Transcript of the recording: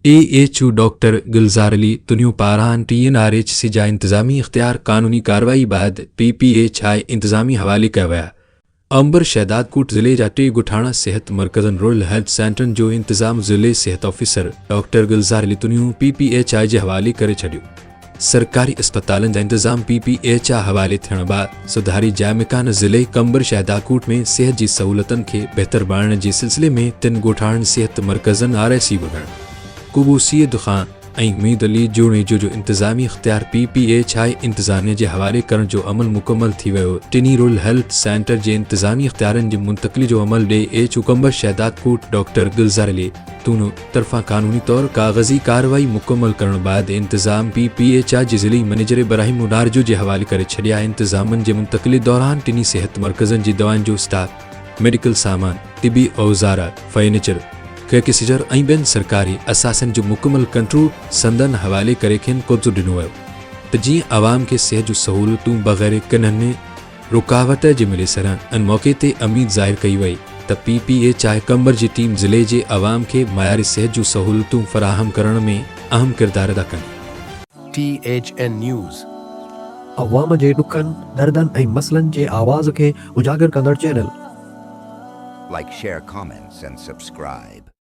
AHU doctor गुलजार अली तुनियो पारान TNRHC जा इंतजामी इख्तियार कानूनी कार्रवाई बाद PPHI इंतजामी हवाले करवाया। अंबर शहदादकोट ज़िले जाटे गुठाना सेहत मरकज़न रूरल हेल्थ सेंटर जो इंतजाम ज़िले सेहत ऑफिसर डॉक्टर गुलजार अली तुनियो PPHI जे हवाले करे छॾियो। सरकारी अस्पतालन जा इंतजाम PPHI हवाले थियण बाद सुधारी जामिकान ज़िले कंबर शहदादकोट में सेहत जी सहूलतन के बेहतर बनाने जे सिलसिले में 3 गोठान सेहत मरकज़न RSC बणण कुबूसियत खां ऐं उम्मीद अली जूणे जो इंतजामी इख्तियार PPHI इंतजामिया जे हवाले करण जो अमल मुकम्मल थी वियो। टिनी रूरल हेल्थ सेंटर जे इंतजामी इख्तियारन जी मुंतकली जो अमल AHU कंबर शहदादकोट डॉक्टर गुलजार अली तुनो तरफा कानूनी तौर कागजी कार्रवाई मुकम्मल करण बाद इंतजाम PPHI जे ज़िली मैनेजर इब्राहिम मुनारजो जे हवाले करे छॾिया। इंतजामन जे मुंतकली दौरान टिनी सेहत मरकज़न जी दवाउन जो स्टाफ मेडिकल सामान तिबी औज़ार फर्नीचर सिजर ऐं ॿियनि सरकारी असासन जो मुकम्मल कंट्रोल संदन हवाले करे खेनि कब्ज़ो ॾिनो वियो त जीअं आवाम खे सेहत जूं सहूलतूं बग़ैर कन्हनि में रुकावट जे मिली सघनि। इन मौक़े ते उम्मीद ज़ाहिर कई वई त PPHI कंबर जी टीम ज़िले जे आवाम खे मयारी सेहत जूं सहूलतूं फराहम करण में अहम किरदार अदा कनि। THN न्यूज़ अवाम जे ॾुखनि दर्दनि ऐं मसइलनि जे आवाज़ खे उजागर कंदड़ channel. Like, share, comments and subscribe.